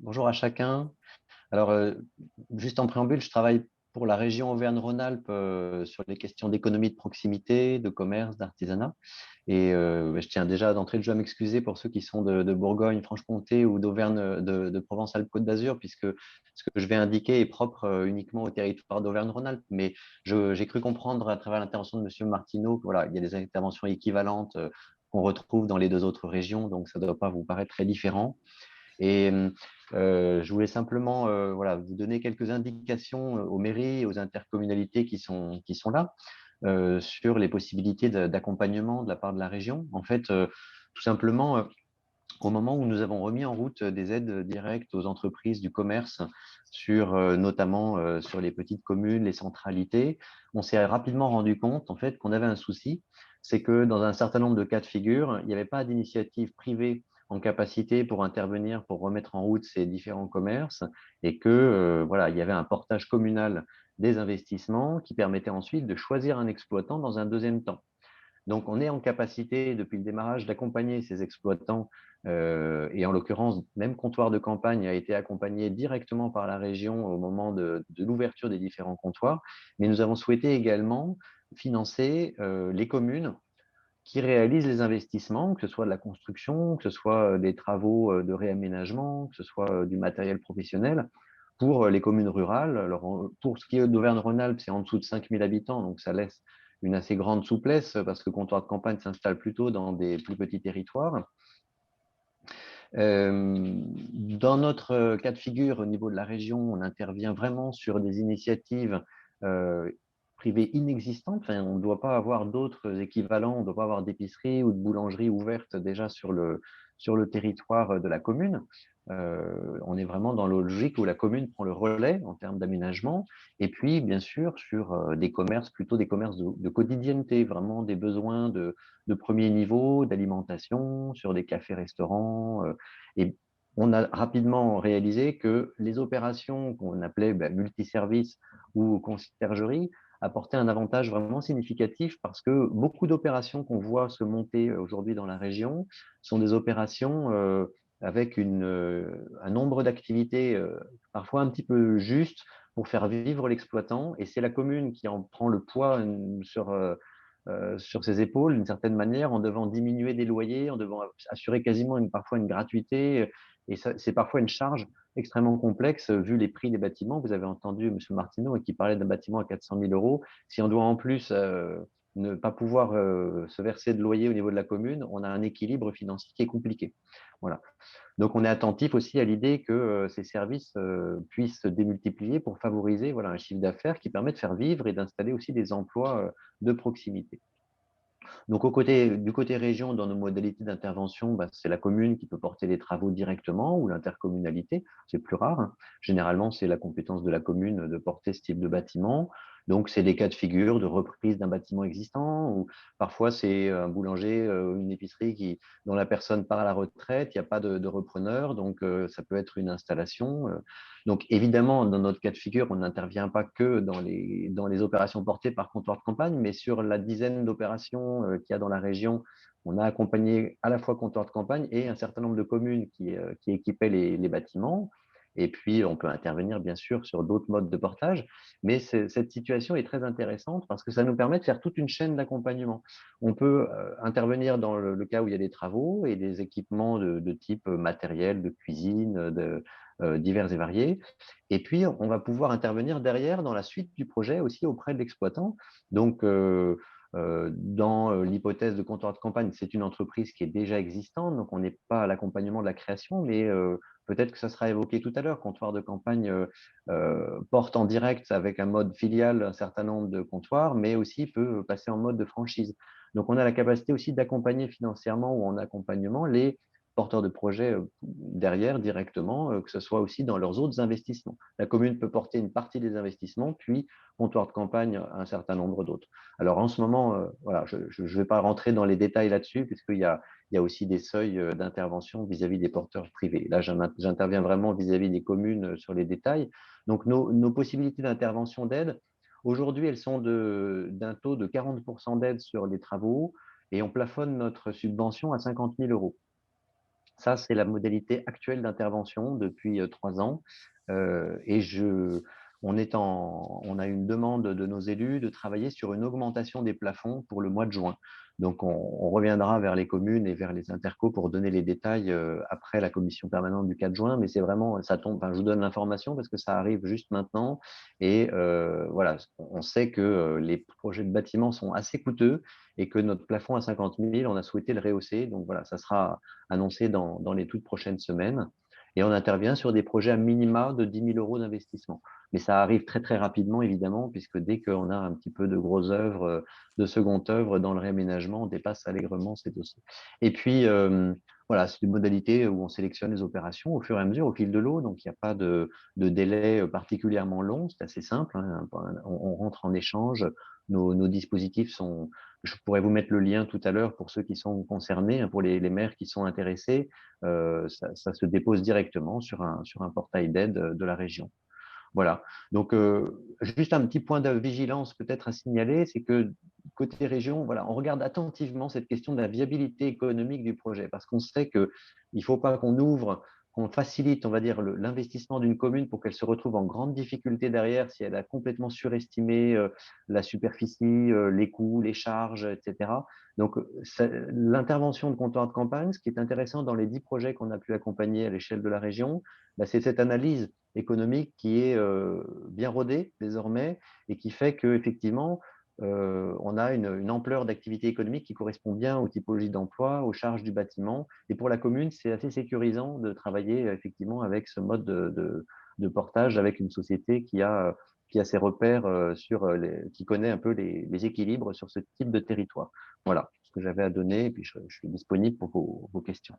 Bonjour à chacun. Alors, juste en préambule, je travaille pour la région Auvergne-Rhône-Alpes sur les questions d'économie de proximité, de commerce, d'artisanat. Et je tiens déjà d'entrée de jeu à m'excuser pour ceux qui sont de Bourgogne, Franche-Comté ou d'Auvergne, de Provence-Alpes-Côte d'Azur, puisque ce que je vais indiquer est propre uniquement au territoire d'Auvergne-Rhône-Alpes. Mais j'ai cru comprendre à travers l'intervention de Monsieur Martineau que voilà, il y a des interventions équivalentes qu'on retrouve dans les deux autres régions, donc ça ne doit pas vous paraître très différent. Et je voulais simplement voilà, vous donner quelques indications aux mairies et aux intercommunalités qui sont là sur les possibilités d'accompagnement de la part de la région. En fait, tout simplement, au moment où nous avons remis en route des aides directes aux entreprises du commerce sur notamment sur les petites communes, les centralités, on s'est rapidement rendu compte en fait qu'on avait un souci, c'est que dans un certain nombre de cas de figure, il n'y avait pas d'initiative privée en capacité pour intervenir, pour remettre en route ces différents commerces, et que voilà, il y avait un portage communal des investissements qui permettait ensuite de choisir un exploitant dans un deuxième temps. Donc, on est en capacité, depuis le démarrage, d'accompagner ces exploitants. Et en l'occurrence, même Comptoir de Campagne a été accompagné directement par la région au moment de l'ouverture des différents comptoirs. Mais nous avons souhaité également financer les communes qui réalisent les investissements, que ce soit de la construction, que ce soit des travaux de réaménagement, que ce soit du matériel professionnel, pour les communes rurales. Alors, pour ce qui est d'Auvergne-Rhône-Alpes, c'est en dessous de 5000 habitants, donc ça laisse une assez grande souplesse parce que le comptoir de campagne s'installe plutôt dans des plus petits territoires. Dans notre cas de figure, au niveau de la région, on intervient vraiment sur des initiatives euh, privées inexistantes. Enfin, on ne doit pas avoir d'autres équivalents, on ne doit pas avoir d'épicerie ou de boulangerie ouverte déjà sur le territoire de la commune. On est vraiment dans la logique où la commune prend le relais en termes d'aménagement. Et puis, bien sûr, sur des commerces, plutôt des commerces de quotidienneté, vraiment des besoins de premier niveau, d'alimentation, sur des cafés-restaurants. Et on a rapidement réalisé que les opérations qu'on appelait multiservices ou conciergerie apportaient un avantage vraiment significatif parce que beaucoup d'opérations qu'on voit se monter aujourd'hui dans la région sont des opérations avec un nombre d'activités parfois un petit peu juste pour faire vivre l'exploitant. Et c'est la commune qui en prend le poids sur ses épaules d'une certaine manière en devant diminuer des loyers, en devant assurer quasiment parfois une gratuité. Et c'est parfois une charge extrêmement complexe vu les prix des bâtiments. Vous avez entendu M. Martineau qui parlait d'un bâtiment à 400 000 euros. Si on doit en plus ne pas pouvoir se verser de loyer au niveau de la commune, on a un équilibre financier qui est compliqué. Voilà. Donc, on est attentif aussi à l'idée que ces services puissent se démultiplier pour favoriser voilà, un chiffre d'affaires qui permet de faire vivre et d'installer aussi des emplois de proximité. Donc, du côté région, dans nos modalités d'intervention, c'est la commune qui peut porter les travaux directement ou l'intercommunalité, c'est plus rare, hein. Généralement, c'est la compétence de la commune de porter ce type de bâtiment. Donc, c'est des cas de figure de reprise d'un bâtiment existant ou parfois c'est un boulanger, une épicerie dont la personne part à la retraite, il n'y a pas de repreneur, donc ça peut être une installation. Donc, évidemment, dans notre cas de figure, on n'intervient pas que dans les opérations portées par comptoir de campagne, mais sur la dizaine d'opérations qu'il y a dans la région, on a accompagné à la fois comptoir de campagne et un certain nombre de communes qui équipaient les bâtiments. Et puis, on peut intervenir, bien sûr, sur d'autres modes de portage. Mais cette situation est très intéressante parce que ça nous permet de faire toute une chaîne d'accompagnement. On peut intervenir dans le cas où il y a des travaux et des équipements de type matériel, de cuisine, divers et variés. Et puis, on va pouvoir intervenir derrière dans la suite du projet aussi auprès de l'exploitant. Donc, dans l'hypothèse de comptoir de campagne, c'est une entreprise qui est déjà existante, donc on n'est pas à l'accompagnement de la création, mais peut-être que ça sera évoqué tout à l'heure. Comptoir de campagne porte en direct avec un mode filial un certain nombre de comptoirs, mais aussi peut passer en mode de franchise. Donc, on a la capacité aussi d'accompagner financièrement ou en accompagnement les porteurs de projets derrière directement, que ce soit aussi dans leurs autres investissements. La commune peut porter une partie des investissements, puis comptoir de campagne un certain nombre d'autres. Alors en ce moment, voilà, je ne vais pas rentrer dans les détails là-dessus, il y a aussi des seuils d'intervention vis-à-vis des porteurs privés. Là, j'interviens vraiment vis-à-vis des communes sur les détails. Donc nos possibilités d'intervention d'aide, aujourd'hui, elles sont d'un taux de 40% d'aide sur les travaux et on plafonne notre subvention à 50 000 euros. Ça, c'est la modalité actuelle d'intervention depuis 3 ans. Et on a une demande de nos élus de travailler sur une augmentation des plafonds pour le mois de juin. Donc, on reviendra vers les communes et vers les intercos pour donner les détails après la commission permanente du 4 juin. Mais c'est vraiment, ça tombe, enfin, je vous donne l'information parce que ça arrive juste maintenant. Et voilà, on sait que les projets de bâtiments sont assez coûteux et que notre plafond à 50 000, on a souhaité le rehausser. Donc voilà, ça sera annoncé dans les toutes prochaines semaines. Et on intervient sur des projets à minima de 10 000 euros d'investissement. Mais ça arrive très très rapidement, évidemment, puisque dès qu'on a un petit peu de grosses œuvres, de seconde œuvre dans le réaménagement, on dépasse allègrement ces dossiers. Et puis, voilà, c'est une modalité où on sélectionne les opérations au fur et à mesure, au fil de l'eau. Donc, il n'y a pas de délai particulièrement long. C'est assez simple, hein. On rentre en échange. Nos dispositifs sont, je pourrais vous mettre le lien tout à l'heure pour ceux qui sont concernés, hein, pour les maires qui sont intéressés. Ça se dépose directement sur un portail d'aide de la région. Voilà. Donc, juste un petit point de vigilance peut-être à signaler, c'est que côté région, voilà, on regarde attentivement cette question de la viabilité économique du projet, parce qu'on sait qu'il ne faut pas qu'on ouvre, qu'on facilite, on va dire, l'investissement d'une commune pour qu'elle se retrouve en grande difficulté derrière si elle a complètement surestimé la superficie, les coûts, les charges, etc. Donc, l'intervention de comptoir de campagne, ce qui est intéressant dans les 10 projets qu'on a pu accompagner à l'échelle de la région, bah, c'est cette analyse économique qui est bien rodée désormais et qui fait qu'effectivement, on a une ampleur d'activité économique qui correspond bien aux typologies d'emploi, aux charges du bâtiment. Et pour la commune, c'est assez sécurisant de travailler effectivement avec ce mode de portage, avec une société qui a ses repères qui connaît un peu les équilibres sur ce type de territoire. Voilà ce que j'avais à donner et puis je suis disponible pour vos questions.